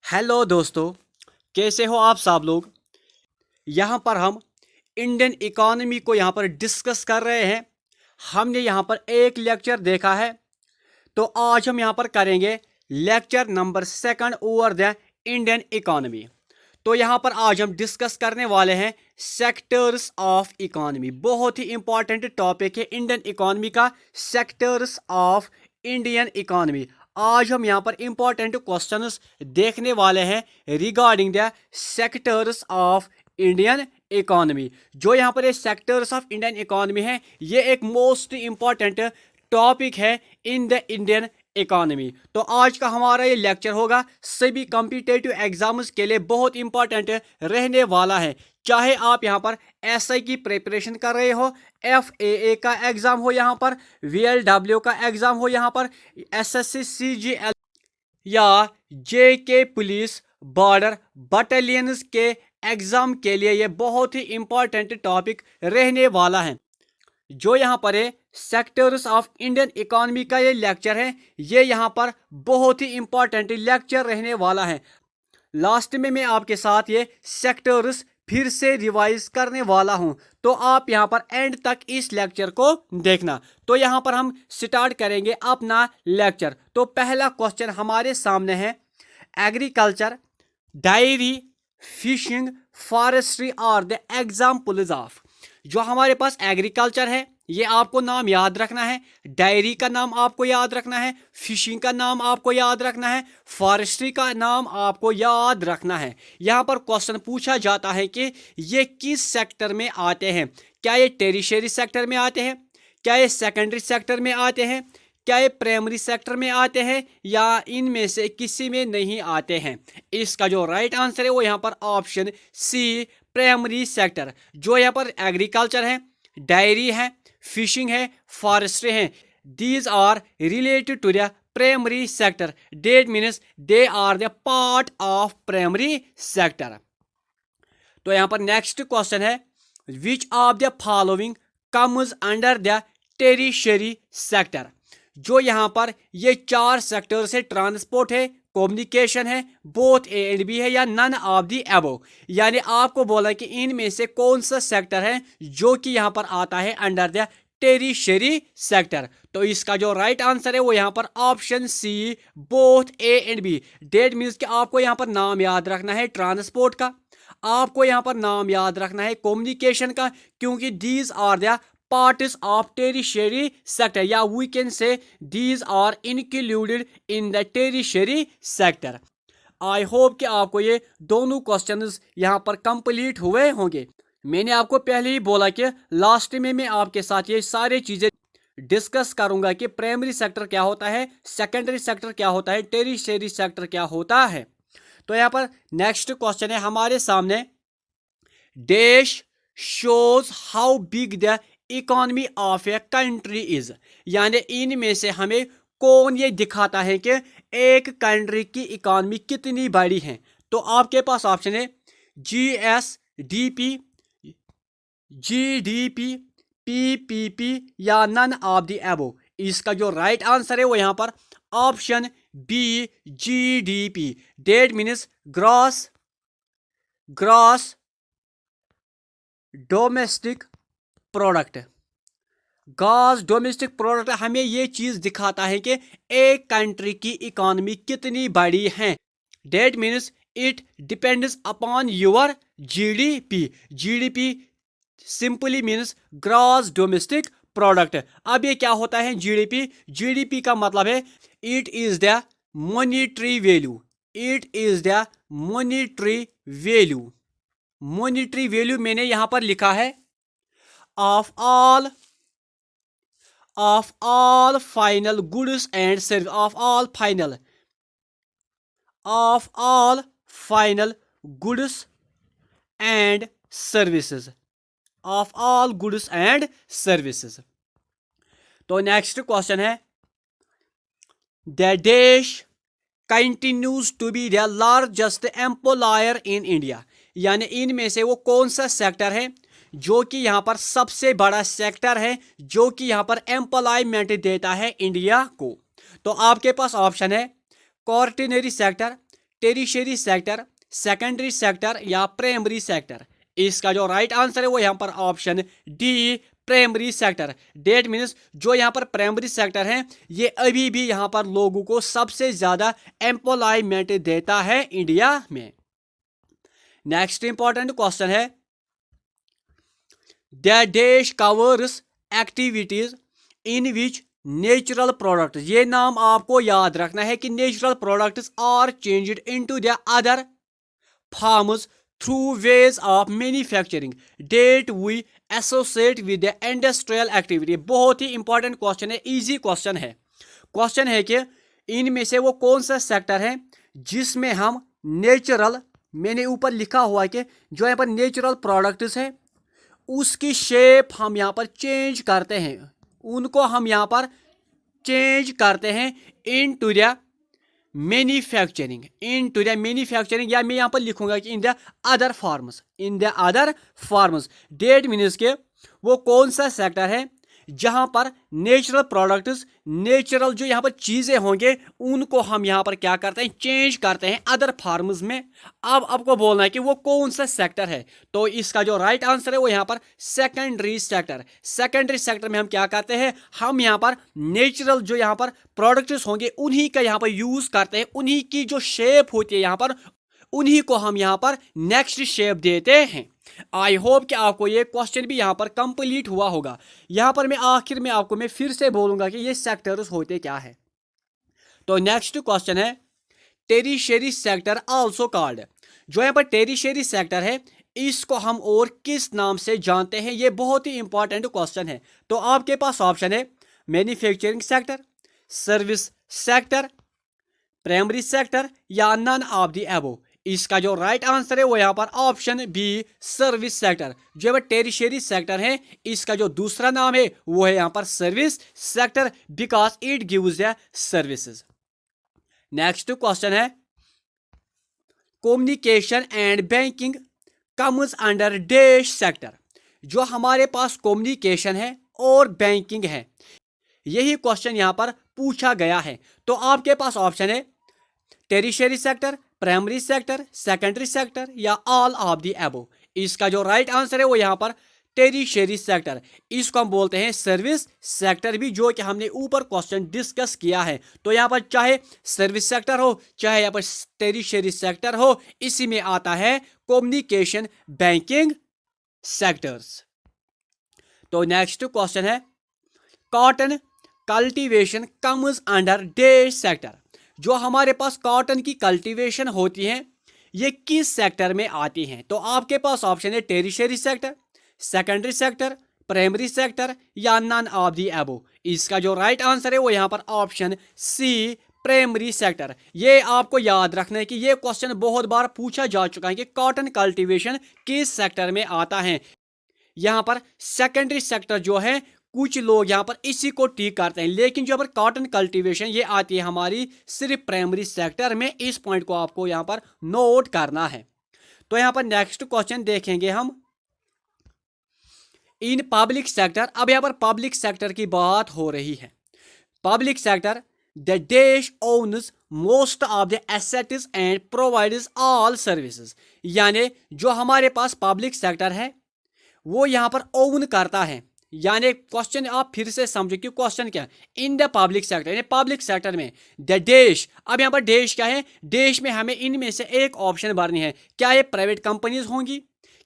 Hello दोस्तों, कैसे हो आप सब लोग। यहाँ पर हम इंडियन इकोनॉमी को यहाँ पर डिस्कस कर रहे हैं। हमने यहाँ पर एक लेक्चर देखा है, तो आज हम यहाँ पर करेंगे lecture number 2 over the Indian economy. तो यहाँ पर आज हम डिस्कस करने वाले हैं सेक्टर्स ऑफ इकोनॉमी। बहुत ही इंपॉर्टेंट टॉपिक है इंडियन इकोनॉमी का, सेक्टर्स ऑफ इंडियन इकोनॉमी। आज हम यहाँ पर इंपॉर्टेंट क्वेश्चंस देखने वाले हैं regarding the sectors of Indian economy. जो यहाँ पर ये सेक्टर्स ऑफ इंडियन इकोनॉमी है, ये एक मोस्ट इंपॉर्टेंट टॉपिक है इन द इंडियन इकोनॉमी। तो आज का हमारा ये लेक्चर होगा सभी कॉम्पिटिटिव एग्जाम्स के लिए बहुत इंपॉर्टेंट रहने वाला है। चाहे आप यहाँ पर एसआई की प्रिपरेशन कर रहे हो, एफएए का एग्जाम हो, यहाँ पर वीएलडब्ल्यू का एग्जाम हो, यहाँ पर एसएससी सीजीएल या जेके पुलिस बॉर्डर बटालियंस के एग्जाम के लिए ये बहुत ही इंपॉर्टेंट टॉपिक रहने वाला है। जो यहाँ पर है सेक्टर्स ऑफ इंडियन इकोनॉमी का ये लेक्चर है, ये यहाँ पर बहुत ही इंपॉर्टेंट लेक्चर रहने वाला है। लास्ट में मैं आपके साथ ये सेक्टर्स फिर से रिवाइज करने वाला हूँ, तो आप यहाँ पर एंड तक इस लेक्चर को देखना। तो यहाँ पर हम स्टार्ट करेंगे अपना लेक्चर। तो पहला क्वेश्चन हमारे सामने है, agriculture, dairy, fishing, forestry are the examples of. जो हमारे पास एग्रीकल्चर है, ये आपको नाम याद रखना है, डायरी का नाम आपको याद रखना है, फिशिंग का नाम आपको याद रखना है, फॉरेस्ट्री का नाम आपको याद रखना है। यहाँ पर क्वेश्चन पूछा जाता है कि ये किस सेक्टर में आते हैं। क्या ये टेरिशरी सेक्टर में आते हैं, क्या ये सेकेंडरी सेक्टर में आते हैं, क्या ये प्राइमरी सेक्टर में आते हैं, या इनमें से किसी में नहीं आते हैं। इसका जो राइट आंसर है वो यहाँ पर ऑप्शन सी, प्राइमरी सेक्टर। जो यहाँ पर एग्रीकल्चर है, डायरी है, फिशिंग है, फॉरेस्ट्री है, these are related to the primary sector. That means they are the part of primary sector. तो यहाँ पर नेक्स्ट क्वेश्चन है, which of the following comes under the tertiary sector. जो यहाँ पर ये 4 सेक्टर से ट्रांसपोर्ट है, कम्युनिकेशन है, बोथ ए एंड बी है, या नन ऑफ दी अबव। यानी आपको बोला कि इनमें से कौन सा सेक्टर है जो कि यहाँ पर आता है अंडर द टेरिशरी सेक्टर। तो इसका जो राइट आंसर है वो यहाँ पर option C, both A and B. That means कि आपको यहाँ पर नाम याद रखना है ट्रांसपोर्ट का, आपको यहाँ पर नाम याद रखना है कम्युनिकेशन का, क्योंकि these are the parts of tertiary sector, या we can say these are included in the tertiary sector। I hope कि आपको ये दोनों क्वेश्चंस यहाँ पर कंप्लीट हुए होंगे। मैंने आपको पहले ही बोला कि लास्ट में मैं आपके साथ ये सारी चीज़ें डिस्कस करूंगा कि प्राइमरी सेक्टर क्या होता है, सेकेंडरी सेक्टर क्या होता है, टेरिशरी सेक्टर क्या होता है। तो यहाँ पर नेक्स्ट क्वेश्चन है हमारे सामने, dash shows how big the economy of a country is. यानी इनमें से हमें कौन ये दिखाता है कि एक कंट्री की इकोनॉमी कितनी बड़ी है। तो आपके पास ऑप्शन है जीएसडीपी, जीडीपी, पीपीपी, या नन ऑफ द अबव। इसका जो राइट आंसर है वो यहाँ पर option B, GDP. That means gross domestic product. Gross domestic product हमें ये चीज दिखाता है कि एक कंट्री की इकोनॉमी कितनी बड़ी है। That means it depends upon your GDP. GDP simply means gross domestic product. अब ये क्या होता है जीडीपी? जीडीपी का मतलब है it is the monetary value, it is the monetary value. Monetary value मैंने यहां पर लिखा है of all final goods and services, of all final goods and services, of all goods and services। तो next question है, the देश continues to be the largest employer in India। यानी इनमें से वो कौन सा सेक्टर है जो कि यहाँ पर सबसे बड़ा सेक्टर है, जो कि यहाँ पर एम्प्लॉयमेंट देता है इंडिया को। तो आपके पास ऑप्शन है quaternary sector, tertiary sector, secondary sector या प्राइमरी सेक्टर? इसका जो राइट आंसर है वो यहाँ पर option D, primary sector. That means जो यहाँ पर प्राइमरी सेक्टर है ये अभी भी यहाँ पर लोगों को सबसे ज्यादा एम्प्लॉयमेंट देता है इंडिया में। नेक्स्ट इंपॉर्टेंट क्वेश्चन है, द देश covers activities in which natural products. ये नाम आपको याद रखना है कि natural products are changed into the other forms through ways of manufacturing that we associate with the industrial activity. बहुत ही इंपॉर्टेंट क्वेश्चन है, इजी क्वेश्चन है। क्वेश्चन है कि इनमें से वो कौन सा सेक्टर है जिसमें हम नेचुरल, मैंने ऊपर लिखा हुआ है कि जो यहाँ पर नेचुरल प्रोडक्ट्स है उसकी शेप हम यहाँ पर चेंज करते हैं, उनको हम यहाँ पर चेंज करते हैं into the manufacturing, into the manufacturing, या मैं यहाँ पर लिखूंगा कि in the other farms, in the other farms. That means के वो कौन सा सेक्टर है जहां पर नेचुरल प्रोडक्ट्स, नेचुरल जो यहाँ पर चीजें होंगे उनको हम यहाँ पर क्या करते हैं, चेंज करते हैं अदर फार्म्स में। अब आपको बोलना है कि वो कौन सा सेक्टर है, तो इसका जो राइट आंसर है वो यहाँ पर सेकेंडरी सेक्टर। सेकेंडरी सेक्टर में हम क्या करते हैं, हम यहाँ पर नेचुरल जो यहाँ पर प्रोडक्ट्स होंगे उन्हीं का यहाँ पर यूज करते हैं, उन्हीं की जो शेप होती है यहाँ पर उन्हीं को हम यहाँ पर नेक्स्ट शेप देते हैं। आई होप कि आपको ये क्वेश्चन भी यहाँ पर कंप्लीट हुआ होगा। यहाँ पर मैं आखिर में आपको मैं फिर से बोलूंगा कि ये सेक्टर्स होते क्या है। तो नेक्स्ट क्वेश्चन है, टेरिशरी सेक्टर आल्सो कॉल्ड। जो यहाँ पर टेरिशरी सेक्टर है इसको हम और किस नाम से जानते हैं, ये बहुत ही इंपॉर्टेंट क्वेश्चन है। तो आपके पास ऑप्शन है manufacturing sector, service sector, primary sector या नन ऑफ द अबव। इसका जो राइट आंसर है वो यहाँ पर ऑप्शन बी, सर्विस सेक्टर। जो है टेरिशरी सेक्टर है इसका जो दूसरा नाम है वो है यहाँ पर service sector, because it gives the services. Next question है, communication and banking comes under dash sector. जो हमारे पास कम्युनिकेशन है और बैंकिंग है, यही क्वेश्चन यहाँ पर पूछा गया है। तो आपके पास ऑप्शन है tertiary sector, primary sector, secondary sector या ऑल ऑफ द अबव। इसका जो राइट आंसर है वो यहाँ पर टेरिशरी सेक्टर, इसको हम बोलते हैं सर्विस सेक्टर भी, जो कि हमने ऊपर क्वेश्चन डिस्कस किया है। तो यहाँ पर चाहे सर्विस सेक्टर हो चाहे यहाँ पर टेरिशरी सेक्टर हो, इसी में आता है कम्युनिकेशन बैंकिंग सेक्टर्स। तो नेक्स्ट क्वेश्चन है, cotton cultivation comes under dash sector. जो हमारे पास कॉटन की कल्टीवेशन होती है ये किस सेक्टर में आती हैं? तो आपके पास ऑप्शन है tertiary sector, secondary sector, primary sector या नन ऑफ द अबव। इसका जो राइट आंसर है वो यहाँ पर ऑप्शन सी, प्राइमरी सेक्टर। ये आपको याद रखना है कि ये क्वेश्चन बहुत बार पूछा जा चुका है कि कॉटन कल्टीवेशन किस सेक्टर में आता है। यहाँ पर सेकेंडरी सेक्टर जो है कुछ लोग यहाँ पर इसी को टिक करते हैं, लेकिन जो पर कॉटन कल्टीवेशन ये आती है हमारी सिर्फ प्राइमरी सेक्टर में। इस पॉइंट को आपको यहाँ पर नोट करना है। तो यहाँ पर नेक्स्ट क्वेश्चन देखेंगे हम, इन पब्लिक सेक्टर। अब यहाँ पर पब्लिक सेक्टर की बात हो रही है। पब्लिक सेक्टर, द देश owns most of the assets and provides all services. यानी जो हमारे पास पब्लिक सेक्टर है वो यहाँ पर ओन करता है। यानी क्वेश्चन आप फिर से समझो कि क्वेश्चन क्या है, इन द पब्लिक सेक्टर, यानी पब्लिक सेक्टर में द देश। अब यहाँ पर देश क्या है, देश में हमें इनमें से एक ऑप्शन भरनी है। क्या ये प्राइवेट कंपनीज होंगी,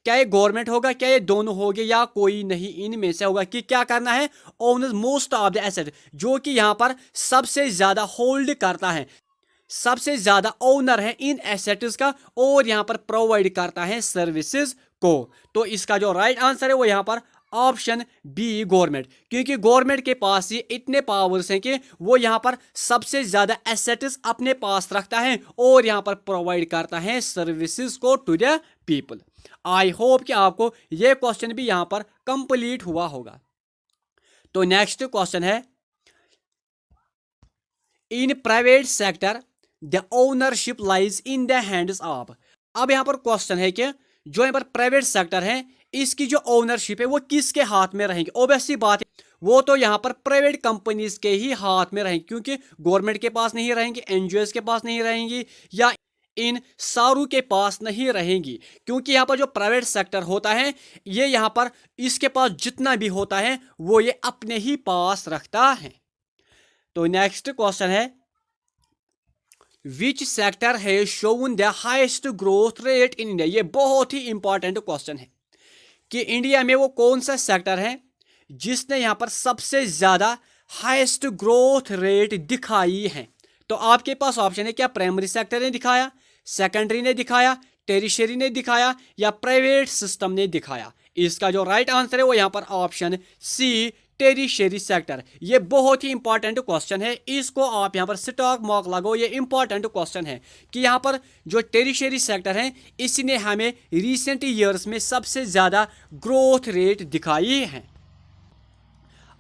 क्या ये गवर्नमेंट होगा, क्या ये दोनों होंगे या कोई नहीं इनमें से होगा। कि क्या करना है, owners most of the asset, जो कि यहाँ पर सबसे ज्यादा होल्ड करता है, सबसे ज्यादा ओनर है इन एसेट्स का, और यहाँ पर प्रोवाइड करता है सर्विसेज को। तो इसका जो राइट आंसर है वो यहाँ पर ऑप्शन बी, गवर्नमेंट। क्योंकि गवर्नमेंट के पास ये इतने पावर्स हैं कि वो यहाँ पर सबसे ज्यादा एसेट्स अपने पास रखता है और यहाँ पर प्रोवाइड करता है सर्विसेज को to the people. I hope कि आपको ये क्वेश्चन भी यहाँ पर कंप्लीट हुआ होगा। तो नेक्स्ट क्वेश्चन है, in private sector the ownership lies in the hands of. अब यहाँ पर क्वेश्चन है कि जो यहाँ पर प्राइवेट सेक्टर है इसकी जो ओनरशिप है वो किसके हाथ में रहेंगे। ऑब्वियसली बात है वो तो यहाँ पर प्राइवेट कंपनीज के ही हाथ में रहेंगे, क्योंकि गवर्नमेंट के पास नहीं रहेंगे, एनजीओस के पास नहीं रहेंगी या इन सारों के पास नहीं रहेंगी, क्योंकि यहाँ पर जो प्राइवेट सेक्टर होता है ये यहाँ पर इसके पास जितना भी होता है वो ये अपने ही पास रखता है। तो नेक्स्ट क्वेश्चन है, विच सेक्टर है shown the highest growth rate in India. ये बहुत ही इंपॉर्टेंट क्वेश्चन है कि इंडिया में वो कौन सा सेक्टर है जिसने यहाँ पर सबसे ज्यादा हाईएस्ट ग्रोथ रेट दिखाई है। तो आपके पास ऑप्शन है, क्या प्राइमरी सेक्टर ने दिखाया, सेकेंडरी ने दिखाया, टेरिशरी ने दिखाया या प्राइवेट सिस्टम ने दिखाया। इसका जो राइट आंसर है वो यहाँ पर ऑप्शन सी, टेरिशरी सेक्टर। ये बहुत ही इंपॉर्टेंट क्वेश्चन है, इसको आप यहाँ पर स्टॉक मार्क लगाओ। ये इंपॉर्टेंट क्वेश्चन है कि यहाँ पर जो टेरिशरी सेक्टर है इसने हमें रिसेंट ईयर्स में सबसे ज्यादा ग्रोथ रेट दिखाई है।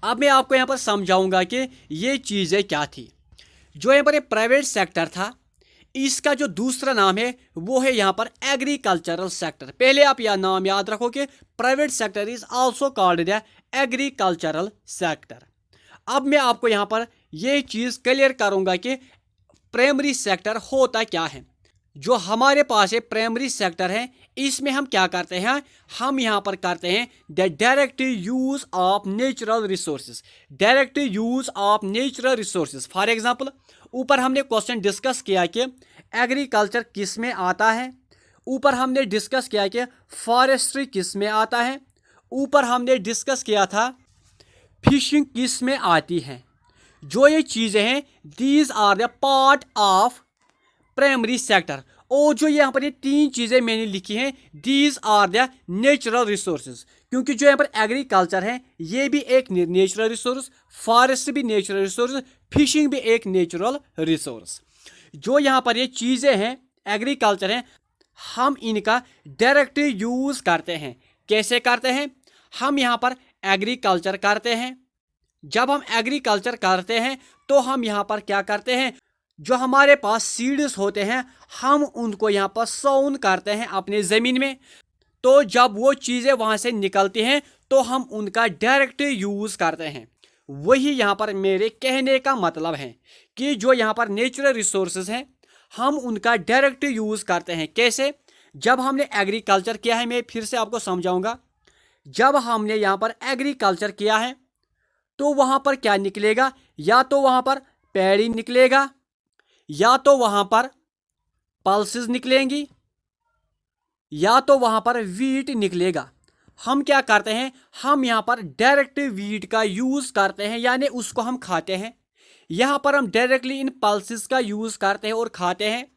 अब मैं आपको यहाँ पर समझाऊंगा कि ये चीजें क्या थी। जो यहाँ पर प्राइवेट सेक्टर था इसका जो दूसरा नाम है वो है यहाँ पर एग्रीकल्चरल सेक्टर। पहले आप यह नाम याद रखो कि private sector is also called the agricultural sector. अब मैं आपको यहाँ पर यह चीज क्लियर करूंगा कि प्राइमरी सेक्टर होता क्या है। जो हमारे पास है प्राइमरी सेक्टर है इसमें हम क्या करते हैं, हम यहाँ पर करते हैं the direct use of natural resources. Direct use of natural resources, for example ऊपर हमने क्वेश्चन डिस्कस किया कि एग्रीकल्चर किस में आता है, ऊपर हमने डिस्कस किया कि फॉरेस्ट्री किस में आता है, ऊपर हमने डिस्कस किया था फिशिंग किस में आती है। जो ये चीजें हैं these are the part of primary sector. और जो यहाँ पर ये तीन चीजें मैंने लिखी हैं these are the natural resources, क्योंकि जो यहाँ पर एग्रीकल्चर है ये भी एक नेचुरल रिसोर्स, फॉरेस्ट भी नेचुरल रिसोर्स, फिशिंग भी एक नेचुरल रिसोर्स। जो यहाँ पर ये चीजें हैं एग्रीकल्चर है हम इनका डायरेक्ट यूज करते हैं। कैसे करते हैं, हम यहाँ पर एग्रीकल्चर करते हैं। जब हम एग्रीकल्चर करते हैं तो हम यहाँ पर क्या करते हैं, जो हमारे पास सीड्स होते हैं हम उनको यहाँ पर सोन करते हैं अपने ज़मीन में। तो जब वो चीज़ें वहाँ से निकलती हैं तो हम उनका डायरेक्ट यूज़ करते हैं। वही यहाँ पर मेरे कहने का मतलब है कि जो यहाँ पर नेचुरल रिसोर्सेज हैं हम उनका डायरेक्ट यूज़ करते हैं। कैसे, जब हमने एग्रीकल्चर किया है, मैं फिर से आपको समझाऊंगा। जब हमने यहाँ पर एग्रीकल्चर किया है तो वहाँ पर क्या निकलेगा, या तो वहाँ पर पैडी निकलेगा या तो वहां पर पल्सेस निकलेंगी या तो वहां पर वीट निकलेगा। हम क्या करते हैं, हम यहां पर डायरेक्ट वीट का यूज करते हैं, यानी उसको हम खाते हैं। यहां पर हम डायरेक्टली इन पल्सेस का यूज करते हैं और खाते हैं।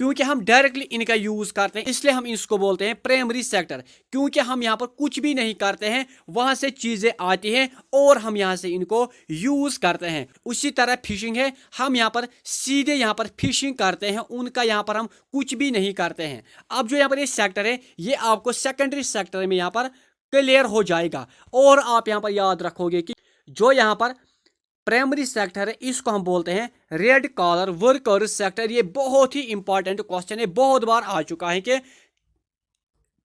क्योंकि हम डायरेक्टली इनका यूज करते हैं इसलिए हम इसको बोलते हैं प्राइमरी सेक्टर। क्योंकि हम यहाँ पर कुछ भी नहीं करते हैं, वहां से चीजें आती हैं और हम यहाँ से इनको यूज करते हैं। उसी तरह फिशिंग है, हम यहाँ पर सीधे यहाँ पर फिशिंग करते हैं, उनका यहाँ पर हम कुछ भी नहीं करते हैं। अब जो यहाँ पर ये सेक्टर है ये आपको सेकेंडरी सेक्टर में यहाँ पर क्लियर हो जाएगा। और आप यहाँ पर याद रखोगे कि जो यहाँ पर प्राइमरी सेक्टर है इसको हम बोलते हैं रेड कॉलर वर्कर्स सेक्टर। ये बहुत ही इंपॉर्टेंट क्वेश्चन है, बहुत बार आ चुका है कि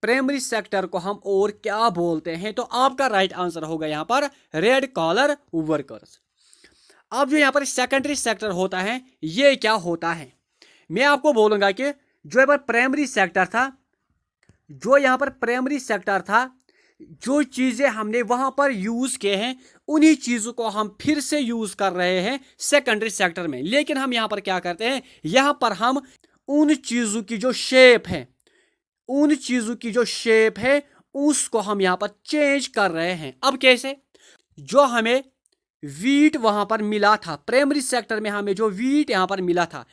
प्राइमरी सेक्टर को हम और क्या बोलते हैं। तो आपका राइट आंसर होगा यहाँ पर रेड कॉलर वर्कर्स। अब जो यहाँ पर सेकेंडरी सेक्टर होता है ये क्या होता है, मैं आपको बोलूंगा कि जो यहाँ पर प्राइमरी सेक्टर था, जो यहाँ पर प्राइमरी सेक्टर था, जो चीजें हमने वहां पर यूज किए हैं उन्हीं चीजों को हम फिर से यूज कर रहे हैं सेकेंडरी सेक्टर में। लेकिन हम यहां पर क्या करते हैं, यहां पर हम उन चीजों की जो शेप है, उन चीजों की जो शेप है उसको हम यहां पर चेंज कर रहे हैं। अब कैसे, जो हमें वीट वहां पर मिला था प्राइमरी सेक्टर में, हमें जो वीट यहां पर मिला था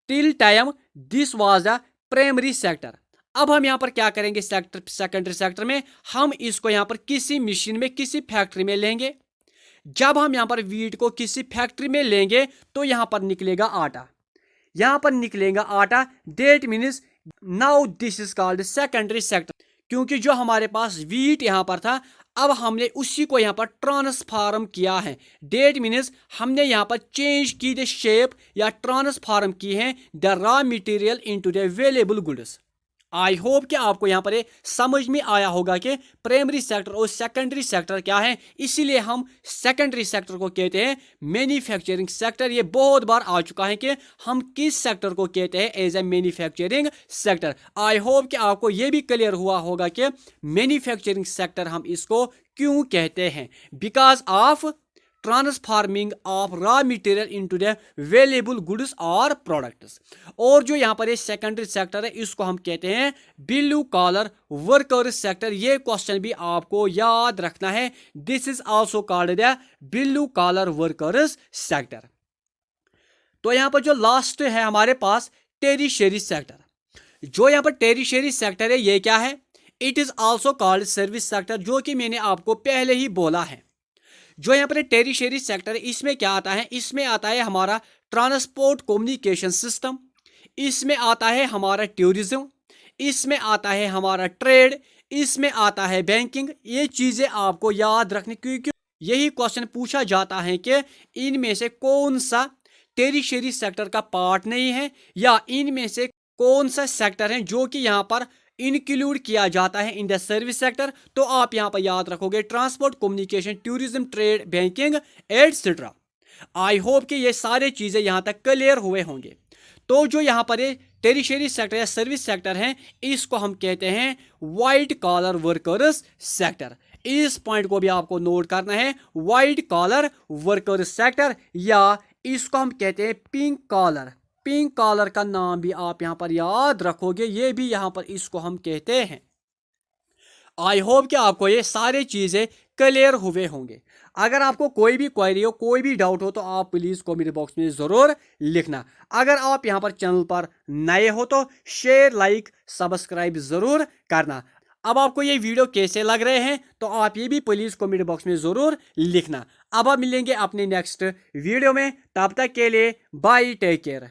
till time this was the primary sector. अब हम यहाँ पर क्या करेंगे सेकेंडरी सेक्टर में, हम इसको यहाँ पर किसी मशीन में किसी फैक्ट्री में लेंगे। जब हम यहाँ पर वीट को किसी फैक्ट्री में लेंगे तो यहाँ पर निकलेगा आटा, यहाँ पर निकलेगा आटा। That means now this is called secondary sector. क्योंकि जो हमारे पास वीट यहाँ पर था अब हमने उसी को यहाँ पर ट्रांसफॉर्म किया है। डेट मीन्स हमने यहाँ पर चेंज की द शेप या ट्रांसफॉर्म की है the raw material into the available goods. I hope कि आपको यहाँ पर ये समझ में आया होगा कि प्राइमरी सेक्टर और सेकेंडरी सेक्टर क्या है। इसीलिए हम सेकेंडरी सेक्टर को कहते हैं मैन्युफैक्चरिंग सेक्टर। ये बहुत बार आ चुका है कि हम किस सेक्टर को कहते हैं as a manufacturing sector. I hope कि आपको ये भी क्लियर हुआ होगा कि मैन्युफैक्चरिंग सेक्टर हम इसको क्यों कहते हैं, because of transforming of raw material into the valuable goods और प्रोडक्ट्स। और जो यहाँ पर ये सेकेंडरी सेक्टर है इसको हम कहते हैं ब्लू कॉलर वर्कर्स सेक्टर। ये क्वेश्चन भी आपको याद रखना है। This is also called the blue collar workers sector. तो यहाँ पर जो लास्ट है हमारे पास टेरिशरी सेक्टर। जो यहाँ पर टेरिशरी सेक्टर है ये क्या है? It is also called service sector, जो कि मैंने आपको पहले ही बोला है। जो यहाँ पर टेरिशरी सेक्टर है इसमें क्या आता है? इसमें आता है हमारा ट्रांसपोर्ट कम्युनिकेशन सिस्टम, इसमें आता है हमारा टूरिज्म, इसमें आता है हमारा ट्रेड, इसमें आता है बैंकिंग। ये चीजें आपको याद रखनी, क्योंकि यही क्वेश्चन पूछा जाता है कि इनमें से कौन सा टेरिशरी सेक्टर का पार्ट नहीं है, या इनमें से कौन सा सेक्टर है जो कि यहाँ पर इंक्लूड किया जाता है इन द सर्विस सेक्टर। तो आप यहाँ पर याद रखोगे transport communication tourism trade banking etcetera. आई होप कि ये सारे चीजें यहाँ तक क्लियर हुए होंगे। तो जो यहाँ पर ये टेरिशरी सेक्टर या सर्विस सेक्टर है इसको हम कहते हैं व्हाइट कॉलर वर्कर्स सेक्टर। इस पॉइंट को भी आपको नोट करना है, व्हाइट कॉलर वर्कर्स सेक्टर, या इसको हम कहते हैं पिंक कॉलर। पिंक कॉलर का नाम भी आप यहाँ पर याद रखोगे, ये भी यहाँ पर इसको हम कहते हैं। आई होप कि आपको ये सारी चीजें क्लियर हुए होंगे। अगर आपको कोई भी क्वेरी हो, कोई भी डाउट हो, तो आप प्लीज कमेंट बॉक्स में जरूर लिखना। अगर आप यहाँ पर चैनल पर नए हो तो शेयर लाइक सब्सक्राइब जरूर करना। अब आपको ये वीडियो कैसे लग रहे हैं तो आप ये भी प्लीज कमेंट बॉक्स में जरूर लिखना। अब आप मिलेंगे अपने नेक्स्ट वीडियो में, तब तक के लिए बाय, टेक केयर।